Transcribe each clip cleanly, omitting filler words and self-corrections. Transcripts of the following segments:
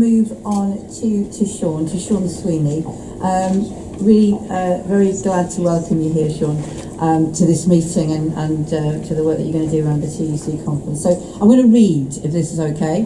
Move on to Sean Sweeney. Really very glad to welcome you here, Sean, to this meeting and to the work that you're going to do around the ITUC conference. So I'm going to read, if this is okay.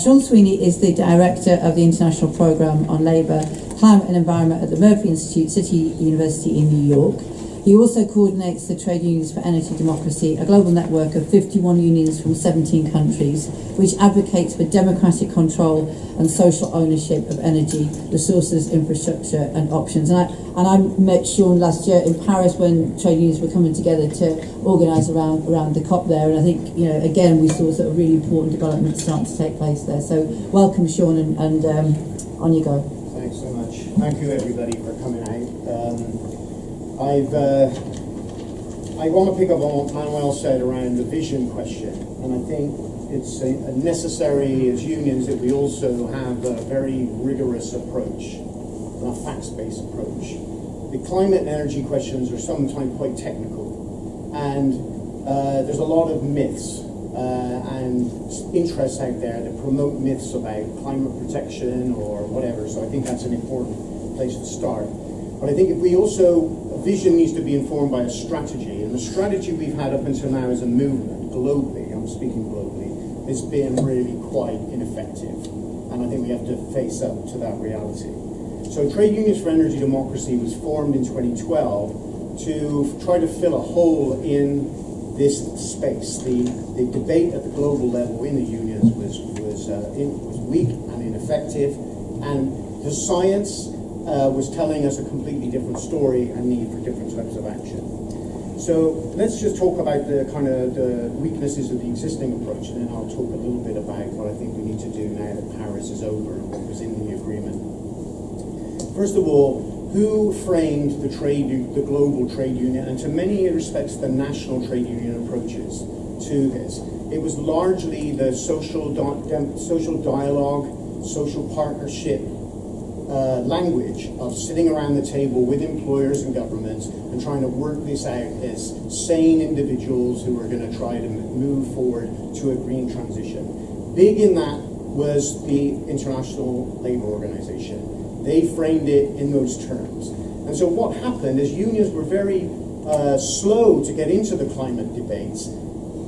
Sean Sweeney is the Director of the International Programme on Labour, Climate and Environment at the Murphy Institute, City University in New York. He also coordinates the Trade Unions for Energy Democracy, a global network of 51 unions from 17 countries, which advocates for democratic control and social ownership of energy, resources, infrastructure and options. And I met Sean last year in Paris when trade unions were coming together to organise around the COP there. And I think, you know, again, we saw sort of really important developments starting to take place there. So welcome, Sean, and on you go. Thanks so much. Thank you, everybody, for coming out. I want to pick up on what Manuel said around the vision question, and I think it's necessary as unions that we also have a very rigorous approach, a facts-based approach. The climate and energy questions are sometimes quite technical, and there's a lot of myths and interests out there that promote myths about climate protection or whatever, so I think that's an important place to start. But I think if we also, vision needs to be informed by a strategy, and the strategy we've had up until now as a movement, globally, I'm speaking globally, has been really quite ineffective. And I think we have to face up to that reality. So Trade Unions for Energy Democracy was formed in 2012 to try to fill a hole in this space. The debate at the global level in the unions was weak and ineffective, and the science was telling us a completely different story and need for different types of action. So let's just talk about the kind of the weaknesses of the existing approach, and then I'll talk a little bit about what I think we need to do now that Paris is over and what was in the agreement. First of all, who framed the global trade union, and to many respects the national trade union approaches to this? It was largely the social dialogue, social partnership language of sitting around the table with employers and governments and trying to work this out as sane individuals who are going to try to move forward to a green transition. Big in that was the International Labour Organization. They framed it in those terms. And so what happened is unions were very slow to get into the climate debates.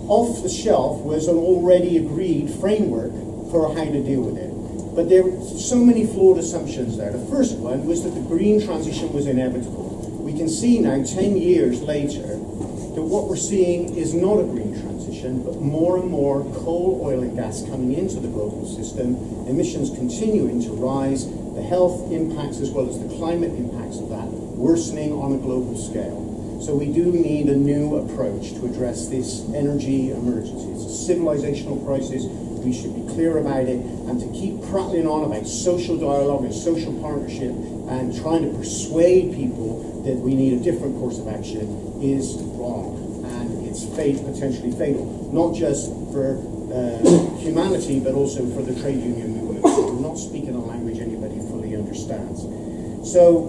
Off the shelf was an already agreed framework for how to deal with it. But there were so many flawed assumptions there. The first one was that the green transition was inevitable. We can see now, 10 years later, that what we're seeing is not a green transition, but more and more coal, oil and gas coming into the global system, emissions continuing to rise, the health impacts as well as the climate impacts of that worsening on a global scale. So we do need a new approach to address this energy emergency. It's a civilizational crisis. We should be clear about it, and to keep prattling on about social dialogue and social partnership and trying to persuade people that we need a different course of action is wrong, and it's potentially fatal, not just for humanity, but also for the trade union movement. We're not speaking a language anybody fully understands. So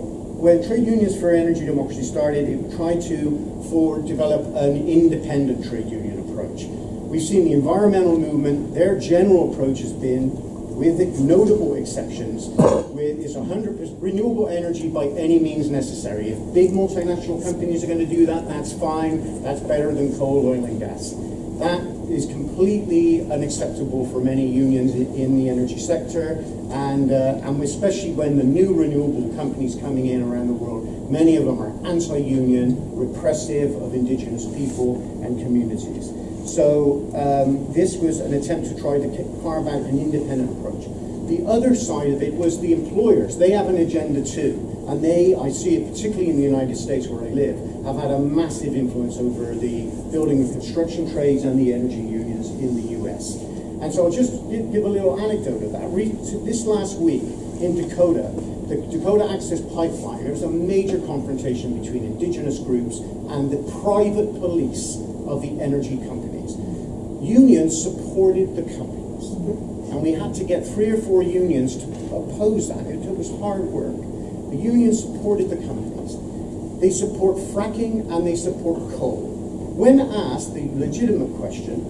when Trade Unions for Energy Democracy started, it tried to develop an independent trade union approach. We've seen the environmental movement, their general approach has been, with notable exceptions, is 100% renewable energy by any means necessary. If big multinational companies are going to do that, that's fine. That's better than coal, oil and gas. That is completely unacceptable for many unions in the energy sector, and especially when the new renewable companies coming in around the world, many of them are anti-union, repressive of indigenous people and communities. So this was an attempt to try to carve out an independent approach. The other side of it was the employers. They have an agenda too, and I see it particularly in the United States where I live, have had a massive influence over the building and construction trades and the energy unions in the US. And so I'll just give a little anecdote of that. This last week in Dakota, the Dakota Access Pipeline, there was a major confrontation between indigenous groups and the private police of the energy companies. Unions supported the companies, and we had to get 3 or 4 unions to oppose that. It was hard work. The unions supported the companies. They support fracking and they support coal. When asked the legitimate question,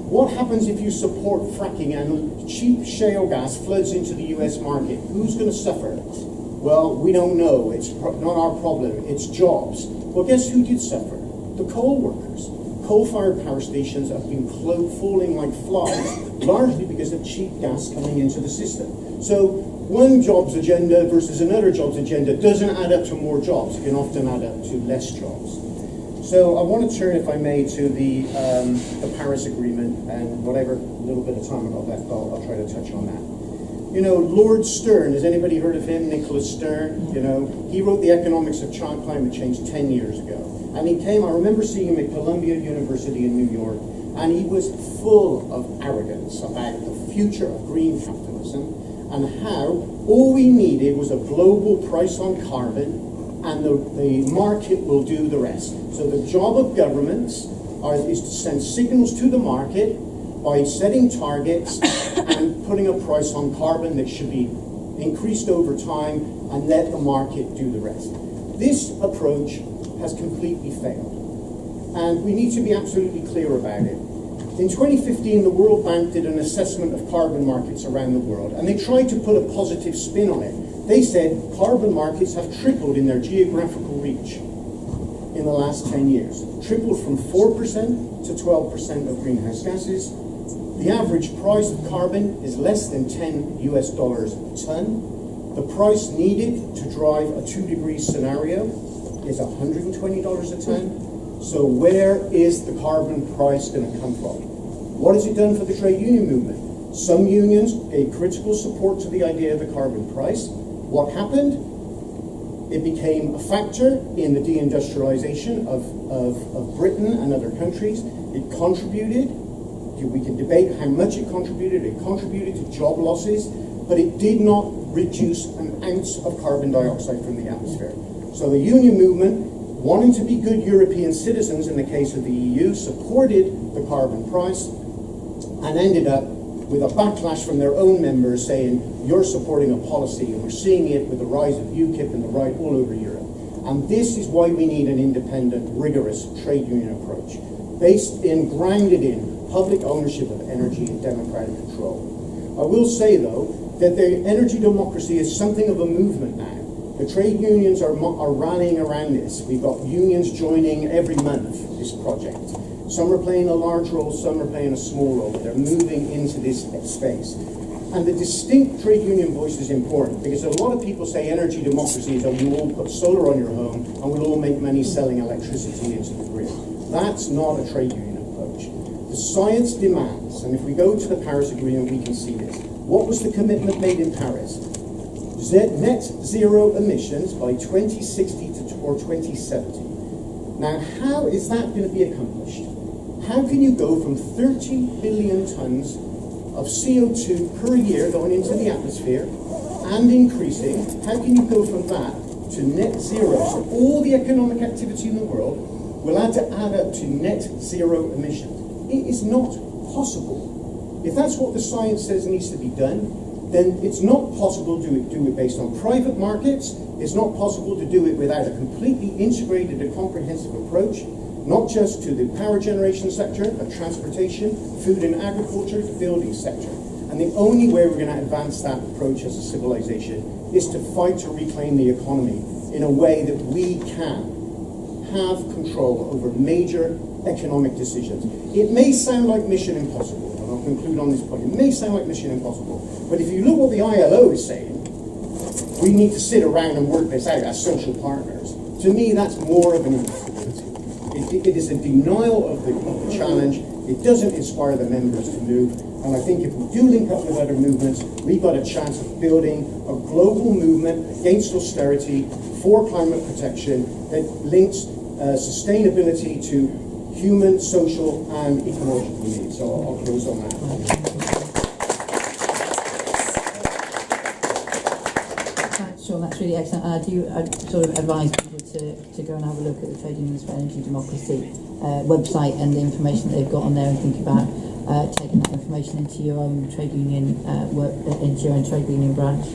What happens if you support fracking and cheap shale gas floods into the US market? Who's going to suffer? Well, we don't know. It's not our problem. It's jobs. Well, guess who did suffer? The coal workers. Coal-fired power stations have been falling like flies, largely because of cheap gas coming into the system. So one jobs agenda versus another jobs agenda doesn't add up to more jobs. It can often add up to less jobs. So I want to turn, if I may, to the Paris Agreement, and whatever little bit of time I've got left, I'll try to touch on that. You know, Lord Stern, has anybody heard of him? Nicholas Stern, you know, he wrote The Economics of Climate Change 10 years ago. And he came, I remember seeing him at Columbia University in New York, and he was full of arrogance about the future of green capitalism and how all we needed was a global price on carbon and the market will do the rest. So the job of governments is to send signals to the market by setting targets and putting a price on carbon that should be increased over time and let the market do the rest. This approach has completely failed. And we need to be absolutely clear about it. In 2015, the World Bank did an assessment of carbon markets around the world, and they tried to put a positive spin on it. They said carbon markets have tripled in their geographical reach in the last 10 years. Tripled from 4% to 12% of greenhouse gases. The average price of carbon is less than $10 a ton. The price needed to drive a 2-degree scenario is $120 a ton. So where is the carbon price going to come from? What has it done for the trade union movement? Some unions gave critical support to the idea of the carbon price. What happened? It became a factor in the deindustrialization of Britain and other countries. It contributed. We can debate how much it contributed. It contributed to job losses, but it did not reduce an ounce of carbon dioxide from the atmosphere. So the union movement, wanting to be good European citizens in the case of the EU, supported the carbon price and ended up with a backlash from their own members saying, you're supporting a policy, and we're seeing it with the rise of UKIP and the right all over Europe. And this is why we need an independent, rigorous trade union approach, grounded in public ownership of energy and democratic control. I will say, though, that the energy democracy is something of a movement now. The trade unions are rallying around this. We've got unions joining every month this project. Some are playing a large role, some are playing a small role, but they're moving into this space. And the distinct trade union voice is important, because a lot of people say energy democracy is that we all put solar on your home and we'll all make money selling electricity into the grid. That's not a trade union approach. The science demands, and if we go to the Paris Agreement, we can see this. What was the commitment made in Paris? Net zero emissions by 2060 or 2070. Now, how is that going to be accomplished? How can you go from 30 billion tons of CO2 per year going into the atmosphere and increasing? How can you go from that to net zero? So all the economic activity in the world will add up to net zero emissions. It is not possible. If that's what the science says needs to be done, then it's not possible to do it based on private markets. It's not possible to do it without a completely integrated and comprehensive approach, not just to the power generation sector, but transportation, food and agriculture, the building sector. And the only way we're going to advance that approach as a civilization is to fight to reclaim the economy in a way that we can have control over major economic decisions. It may sound like mission impossible, and I'll conclude on this point. It may sound like mission impossible, but if you look what the ILO is saying, we need to sit around and work this out as social partners. To me, that's more of an impossibility. It is a denial of the challenge. It doesn't inspire the members to move. And I think if we do link up with other movements, we've got a chance of building a global movement against austerity for climate protection that links sustainability to human, social, and ecological needs. So I'll close on that. Sean, that's really excellent. I'd sort of advise people to go and have a look at the Trade Unions for Energy Democracy website and the information that they've got on there, and think about taking that information into your own trade union work, into your own trade union branch.